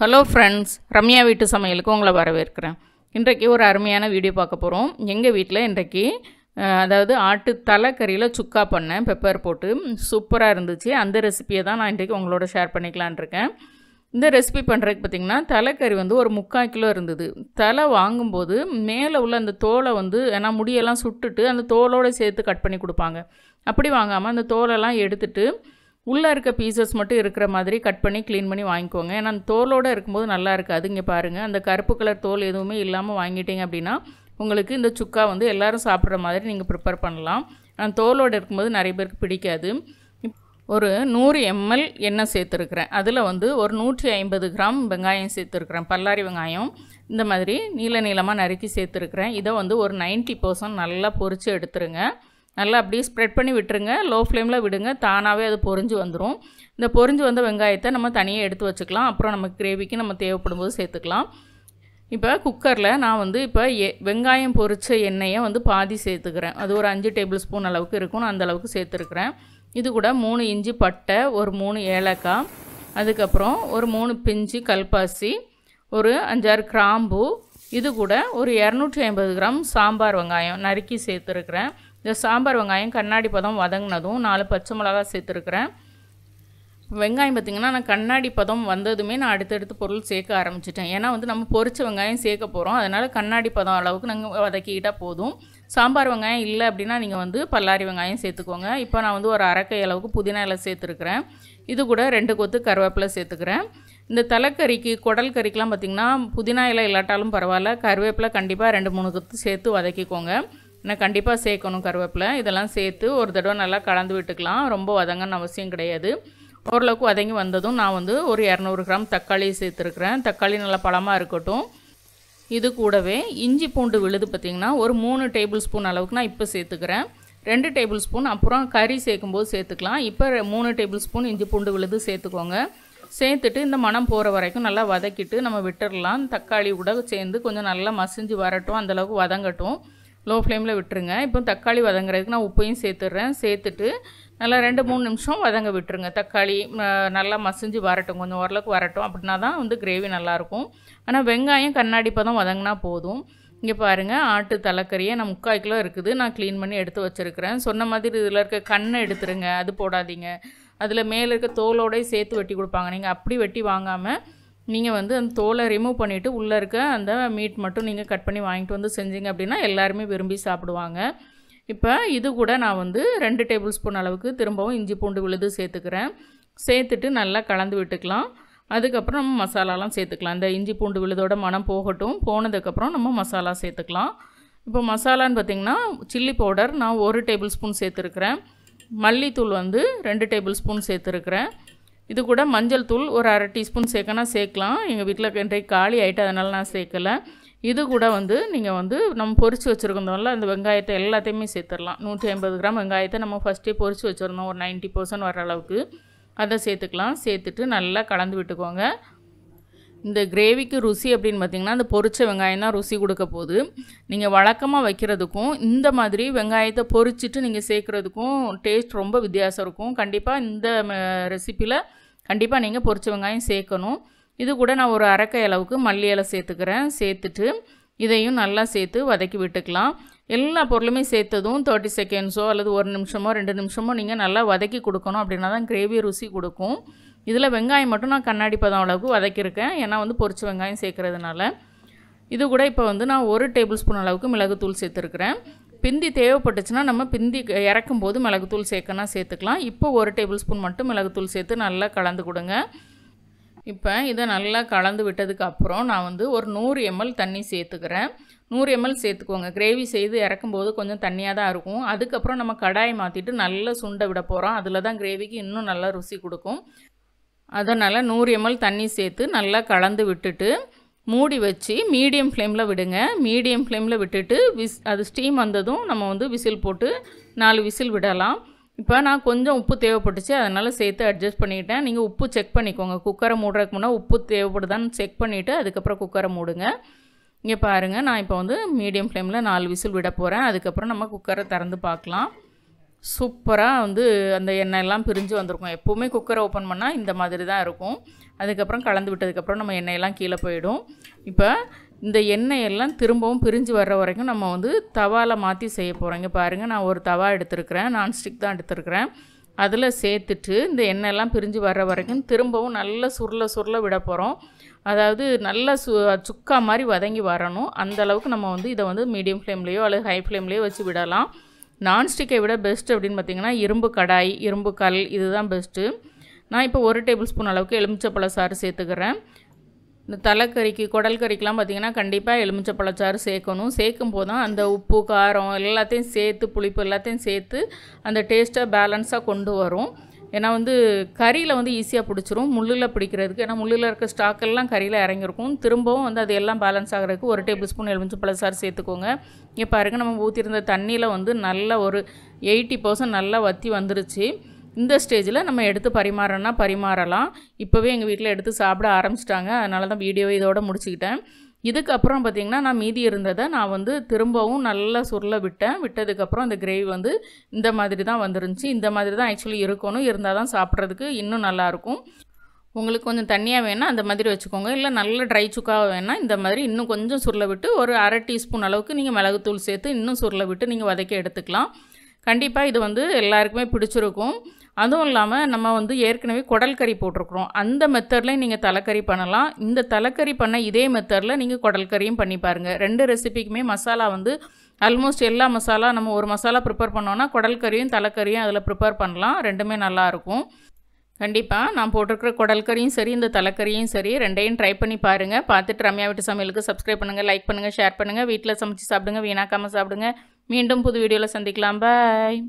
Hello friends, Ramya வீட்டு சமையலுக்கு உங்களை வரவேற்கிறேன். இன்றைக்கு ஒரு அருமையான வீடியோ பார்க்க போகிறோம். எங்கள் வீட்டில் இன்றைக்கு அதாவது ஆட்டு தலைக்கறியில் சுக்கா பண்ணேன், பெப்பர் போட்டு சூப்பராக இருந்துச்சு. அந்த ரெசிபியை தான் நான் இன்றைக்கு உங்களோட ஷேர் பண்ணிக்கலான் இருக்கேன். இந்த ரெசிபி பண்ணுறதுக்கு பார்த்திங்கன்னா தலைக்கறி ஒரு 3/4 கிலோ இருந்தது. தலை வாங்கும்போது மேலே உள்ள அந்த தோலை ஏன்னா முடியெல்லாம் சுட்டுட்டு அந்த தோலோடு சேர்த்து கட் பண்ணி கொடுப்பாங்க. அப்படி வாங்காமல் அந்த தோலெல்லாம் எடுத்துட்டு உள்ளே இருக்க பீசஸ் மட்டும் இருக்கிற மாதிரி கட் பண்ணி க்ளீன் பண்ணி வாங்கிக்கோங்க. ஏன்னா அந்த தோலோடு இருக்கும்போது நல்லா இருக்காது. இங்கே பாருங்கள், அந்த கருப்பு கலர் தோல் எதுவுமே இல்லாமல் வாங்கிட்டீங்க அப்படின்னா உங்களுக்கு இந்த சுக்கா எல்லோரும் சாப்பிட்ற மாதிரி நீங்கள் ப்ரிப்பேர் பண்ணலாம். அந்த தோலோடு இருக்கும்போது நிறைய பேருக்கு பிடிக்காது. ஒரு 100 ml எண்ணெய் சேர்த்துருக்குறேன். அதில் ஒரு 150 கிராம் வெங்காயம் சேர்த்துருக்குறேன், பல்லாரி வெங்காயம். இந்த மாதிரி நீளமாக நறுக்கி சேர்த்துருக்குறேன். இதை ஒரு 90% நல்லா பொரித்து எடுத்துருங்க. நல்லா அப்படியே ஸ்ப்ரெட் பண்ணி விட்டுருங்க. லோ ஃப்ளேமில் விடுங்க, தானாகவே அது பொரிஞ்சு வந்துடும். இந்த பொரிஞ்சு வந்த வெங்காயத்தை நம்ம தனியாக எடுத்து வச்சுக்கலாம். அப்புறம் நம்ம கிரேவிக்கு நம்ம தேவைப்படும் போது சேர்த்துக்கலாம். இப்போ குக்கரில் நான் இப்போ வெங்காயம் பொரித்த எண்ணெயை பாதி சேர்த்துக்கிறேன். அது ஒரு 5 டேபிள் ஸ்பூன் அளவுக்கு இருக்கும். நான் அந்தளவுக்கு சேர்த்துருக்குறேன். இது கூட 3 இஞ்சி பட்டை, ஒரு 3 ஏலக்காய், அதுக்கப்புறம் ஒரு 3 பிஞ்சு கல்பாசி, ஒரு 5-6 கிராம்பு, இது கூட ஒரு 250 கிராம் சாம்பார் வெங்காயம் நறுக்கி சேர்த்துருக்குறேன். இந்த சாம்பார் வெங்காயம் கண்ணாடி பதம் வதங்கினதும் 4 பச்சை மிளகா சேர்த்துருக்குறேன். வெங்காயம் பார்த்திங்கன்னா நான் கண்ணாடி பதம் வந்ததுமே நான் அடுத்தடுத்து பொருள் சேர்க்க ஆரம்பிச்சிட்டேன். ஏன்னா நம்ம பொரிச்ச வெங்காயம் சேர்க்க போகிறோம். அதனால் கண்ணாடி பதம் அளவுக்கு நாங்கள் வதக்கிக்கிட்டால் போதும். சாம்பார் வெங்காயம் இல்லை அப்படின்னா நீங்கள் பல்லாரி வெங்காயம் சேர்த்துக்கோங்க. இப்போ நான் ஒரு அரைக்கை அளவுக்கு புதினா இலை சேர்த்துருக்குறேன். இது கூட 2 கொத்து கருவேப்பிலை சேர்த்துக்கிறேன். இந்த தலைக்கறிக்கு குடல் கறிக்கெலாம் பார்த்திங்கன்னா புதினா இலை இல்லாட்டாலும் பரவாயில்ல, கருவேப்பிலை கண்டிப்பாக 2-3 கொத்து சேர்த்து வதக்கிக்கோங்க. நான் கண்டிப்பாக சேர்க்கணும் கருவேப்பிலை. இதெல்லாம் சேர்த்து ஒரு தடவை நல்லா கலந்து விட்டுக்கலாம். ரொம்ப வதங்கன்னு அவசியம் கிடையாது. ஓரளவுக்கு வதங்கி வந்ததும் நான் ஒரு 200 கிராம் தக்காளி சேர்த்துருக்குறேன். தக்காளி நல்லா பழமாக இருக்கட்டும். இது கூடவே இஞ்சி பூண்டு விழுது பார்த்திங்கன்னா ஒரு 3 டேபிள் ஸ்பூன் அளவுக்கு நான் இப்போ சேர்த்துக்கிறேன். 2 டேபிள் ஸ்பூன் அப்புறம் கறி சேர்க்கும்போது சேர்த்துக்கலாம். இப்போ 3 டேபிள் ஸ்பூன் இஞ்சி பூண்டு விழுது சேர்த்துக்கோங்க. சேர்த்துட்டு இந்த மணம் போகிற வரைக்கும் நல்லா வதக்கிட்டு நம்ம விட்டுடலாம். தக்காளி கூட சேர்ந்து கொஞ்சம் நல்லா மசிஞ்சு வரட்டும், அந்தளவுக்கு வதங்கட்டும். லோ ஃப்ளேமில் விட்டுருங்க. இப்போ தக்காளி வதங்குறதுக்கு நான் உப்பையும் சேர்த்துட்றேன். சேர்த்துட்டு நல்லா 2-3 நிமிஷம் வதங்க விட்டுருங்க. தக்காளி நல்லா மசிஞ்சு வரட்டும், கொஞ்சம் ஓரளவுக்கு வரட்டும். அப்படின்னா தான் கிரேவி நல்லாயிருக்கும். ஆனால் வெங்காயம் கண்ணாடி பதம் வதங்கினா போதும். இங்கே பாருங்கள், ஆட்டு தலைக்கறியை நான் 3/4 கிலோ இருக்குது. நான் க்ளீன் பண்ணி எடுத்து வச்சுருக்கிறேன். சொன்ன மாதிரி இதில் இருக்க கண்ணை எடுத்துருங்க, அது போடாதீங்க. அதில் மேலே இருக்க தோலோடய சேர்த்து வெட்டி கொடுப்பாங்க. நீங்கள் அப்படி வெட்டி வாங்காமல் நீங்கள் அந்த தோலை ரிமூவ் பண்ணிவிட்டு உள்ளே இருக்க அந்த மீட் மட்டும் நீங்கள் கட் பண்ணி வாங்கிட்டு செஞ்சீங்க அப்படின்னா எல்லாருமே விரும்பி சாப்பிடுவாங்க. இப்போ இது கூட நான் 2 டேபிள் ஸ்பூன் அளவுக்கு திரும்பவும் இஞ்சி பூண்டு விழுது சேர்த்துக்கிறேன். சேர்த்துட்டு நல்லா கலந்து விட்டுக்கலாம். அதுக்கப்புறம் நம்ம மசாலாலாம் சேர்த்துக்கலாம். இந்த இஞ்சி பூண்டு விழுதோட மனம் போகட்டும். போனதுக்கப்புறம் நம்ம மசாலா சேர்த்துக்கலாம். இப்போ மசாலான்னு பார்த்திங்கன்னா சில்லி பவுடர் நான் 1 டேபிள் ஸ்பூன் சேர்த்துருக்குறேன். மல்லித்தூள் 2 டேபிள் ஸ்பூன் சேர்த்துருக்குறேன். இது கூட மஞ்சள் தூள் ஒரு 1/2 டீஸ்பூன் சேர்க்கனா சேர்க்கலாம். எங்கள் வீட்டில் இன்றைக்கு காலி ஆகிட்டு அதனால் நான் சேர்க்கலை. இது கூட நீங்கள் நம்ம பொரித்து வச்சுருக்கோம்ல அந்த வெங்காயத்தை எல்லாத்தையுமே சேர்த்துடலாம். 150 கிராம் வெங்காயத்தை நம்ம ஃபஸ்ட்டே பொரித்து வச்சுருந்தோம், ஒரு 90% வர அளவுக்கு. அதை சேர்த்துக்கலாம். சேர்த்துட்டு நல்லா கலந்து விட்டுக்கோங்க. இந்த கிரேவிக்கு ருசி அப்படின்னு பார்த்திங்கன்னா அந்த பொரிச்ச வெங்காயம் தான் ருசி கொடுக்க போகுது. நீங்கள் வழக்கமாக வைக்கிறதுக்கும் இந்த மாதிரி வெங்காயத்தை பொரிச்சிட்டு நீங்கள் சேர்க்குறதுக்கும் டேஸ்ட் ரொம்ப வித்தியாசம் இருக்கும். கண்டிப்பாக இந்த ரெசிப்பியில் கண்டிப்பாக நீங்கள் பொரிச்ச வெங்காயம் சேர்க்கணும். இது கூட நான் ஒரு அரைக்கை அளவுக்கு மல்லி இலை சேர்த்துக்கிறேன். சேர்த்துட்டு இதையும் நல்லா சேர்த்து வதக்கி விட்டுக்கலாம். எல்லா பொருளுமே சேர்த்ததும் 30 செகண்ட்ஸோ அல்லது 1 நிமிஷமோ 2 நிமிஷமோ நீங்கள் நல்லா வதக்கி கொடுக்கணும். அப்படின்னா தான் கிரேவி ருசி கொடுக்கும். இதில் வெங்காயம் மட்டும் நான் கண்ணாடி பதம் அளவுக்கு வதக்கியிருக்கேன். ஏன்னா பொரிச்ச வெங்காயம் சேர்க்குறதுனால. இது கூட இப்போ நான் 1 டேபிள் ஸ்பூன் அளவுக்கு மிளகுத்தூள் சேர்த்துருக்குறேன். பிந்தி தேவைப்பட்டுச்சுன்னா நம்ம பிந்தி இறக்கும் போது மிளகுத்தூள் சேர்க்கனா சேர்த்துக்கலாம். இப்போ 1 டேபிள் ஸ்பூன் மட்டும் மிளகுத்தூள் சேர்த்து நல்லா கலந்து கொடுங்க. இப்போ இதை நல்லா கலந்து விட்டதுக்கு அப்புறம் நான் ஒரு 100 ml தண்ணி சேர்த்துக்கிறேன். 100 ml சேர்த்துக்கோங்க. கிரேவி செய்து இறக்கும்போது கொஞ்சம் தண்ணியாக தான் இருக்கும். அதுக்கப்புறம் நம்ம கடாயை மாற்றிட்டு நல்லா சுண்ட விட போகிறோம். அதில் தான் கிரேவிக்கு இன்னும் நல்லா ருசி கொடுக்கும். அதனால் 100 ml தண்ணி சேர்த்து நல்லா கலந்து விட்டுட்டு மூடி வச்சு மீடியம் ஃப்ளேமில் விடுங்க. மீடியம் ஃப்ளேமில் விட்டுட்டு அது ஸ்டீம் வந்ததும் நம்ம விசில் போட்டு 4 விசில் விடலாம். இப்போ நான் கொஞ்சம் உப்பு தேவைப்பட்டுச்சு, அதனால் சேர்த்து அட்ஜஸ்ட் பண்ணிக்கிட்டேன். நீங்கள் உப்பு செக் பண்ணிக்கோங்க. குக்கரை மூடுறதுக்கு முன்னாடி உப்பு தேவைப்படுதான்னு செக் பண்ணிவிட்டு அதுக்கப்புறம் குக்கரை மூடுங்க. இங்கே பாருங்கள், நான் இப்போ மீடியம் ஃப்ளேமில் 4 விசில் விட போகிறேன். அதுக்கப்புறம் நம்ம குக்கரை திறந்து பார்க்கலாம். சூப்பராக வந்து அந்த எண்ணெய் எல்லாம் பிரிஞ்சு வந்திருக்கும். எப்போவுமே குக்கரை ஓப்பன் பண்ணால் இந்த மாதிரி தான் இருக்கும். அதுக்கப்புறம் கலந்து விட்டதுக்கப்புறம் நம்ம எண்ணெயெல்லாம் கீழே போயிடும். இப்போ இந்த எண்ணெயெல்லாம் திரும்பவும் பிரிஞ்சு வர்ற வரைக்கும் நம்ம வந்து தவாவில் மாற்றி செய்ய போகிறோம். இங்கே பாருங்கள், நான் ஒரு தவா எடுத்துருக்கிறேன், நான்ஸ்டிக் தான் எடுத்துருக்கிறேன். அதில் சேர்த்துட்டு இந்த எண்ணெயெல்லாம் பிரிஞ்சு வர்ற வரைக்கும் திரும்பவும் நல்லா சுருள விட போகிறோம். அதாவது நல்லா சுக்கா மாதிரி வதங்கி வரணும். அந்த அளவுக்கு நம்ம வந்து இதை வந்து மீடியம் ஃப்ளேம்லேயோ அல்லது ஹை ஃப்ளேம்லேயோ வச்சு விடலாம். நான்ஸ்டிக்கை விட பெஸ்ட் அப்படின்னு பார்த்திங்கன்னா இரும்பு கடாய், இரும்பு கல், இதுதான் பெஸ்ட்டு. நான் இப்போ 1 டேபிள் ஸ்பூன் அளவுக்கு எலுமிச்சப்பழச்சாறு சேர்த்துக்கிறேன். இந்த தலைக்கறிக்கு, குடல் கறிக்கெலாம் பார்த்திங்கன்னா கண்டிப்பாக எலுமிச்சப்பழச்சாறு சேர்க்கணும். சேர்க்கும் போது தான் அந்த உப்பு, காரம் எல்லாத்தையும் சேர்த்து, புளிப்பு எல்லாத்தையும் சேர்த்து அந்த டேஸ்ட்டை பேலன்ஸாக கொண்டு வரும். ஏன்னா வந்து கறியில் வந்து ஈஸியாக பிடிச்சிரும் முள்ளில் பிடிக்கிறதுக்கு. ஏன்னா முள்ளில் இருக்க ஸ்டாக்கெல்லாம் கறியில் இறங்கியிருக்கும். திரும்பவும் வந்து அது எல்லாம் பேலன்ஸ் ஆகிறதுக்கு 1 டேபிள் ஸ்பூன் எலுமிச்சப்பழச்சாறு சேர்த்துக்கோங்க. இங்கே பாருங்கள், நம்ம ஊற்றிருந்த தண்ணியில் வந்து நல்ல ஒரு 80% நல்லா வற்றி வந்துருச்சு. இந்த ஸ்டேஜில் நம்ம எடுத்து பரிமாறனா பரிமாறலாம். இப்போவே எங்கள் வீட்டில் எடுத்து சாப்பிட ஆரம்பிச்சிட்டாங்க. அதனால தான் வீடியோவை இதோட முடிச்சுக்கிட்டேன். இதுக்கப்புறம் பார்த்திங்கன்னா நான் மீதி இருந்ததை நான் வந்து திரும்பவும் நல்லா விட்டதுக்கப்புறம் அந்த கிரேவி வந்து இந்த மாதிரி தான் வந்துருந்துச்சு. இந்த மாதிரி தான் ஆக்சுவலி இருக்கணும். இருந்தால் தான் சாப்பிட்றதுக்கு இன்னும் நல்லாயிருக்கும். உங்களுக்கு கொஞ்சம் தண்ணியாக வேணால் அந்த மாதிரி வச்சுக்கோங்க. இல்லை நல்ல ட்ரை சுக்காவை வேணால் இந்த மாதிரி இன்னும் கொஞ்சம் சுருளை விட்டு ஒரு 1/2 டீஸ்பூன் அளவுக்கு நீங்கள் மிளகுத்தூள் சேர்த்து இன்னும் சுருளை விட்டு நீங்கள் வதக்கி எடுத்துக்கலாம். கண்டிப்பாக இது வந்து எல்லாருக்குமே பிடிச்சிருக்கும். அதுவும் இல்லாமல் நம்ம வந்து ஏற்கனவே குடல் கறி போட்டிருக்கிறோம். அந்த மெத்தட்லேயும் நீங்கள் தலைக்கறி பண்ணலாம். இந்த தலைக்கறி பண்ண இதே மெத்தடில் நீங்கள் குடல் கறியும் பண்ணி பாருங்கள். 2 ரெசிபிக்குமே மசாலா வந்து ஆல்மோஸ்ட் எல்லா மசாலா நம்ம ஒரு மசாலா ப்ரிப்பேர் பண்ணோன்னா குடல் கறியும் தலைக்கறியும் அதில் ப்ரிப்பேர் பண்ணலாம். 2மே நல்லாயிருக்கும். கண்டிப்பாக நான் போட்டிருக்கிற குடல் கறியும் சரி, இந்த தலைக்கறியும் சரி, 2யும் ட்ரை பண்ணி பாருங்கள். பார்த்துட்டு ரம்யா வீட்டு சமையலுக்கு சப்ஸ்கிரைப் பண்ணுங்கள், லைக் பண்ணுங்கள், ஷேர் பண்ணுங்கள். வீட்டில் சமைச்சு சாப்பிடுங்க, வீணாக்காமல் சாப்பிடுங்க. மீண்டும் புது வீடியோவில் சந்திக்கலாம். பாய்.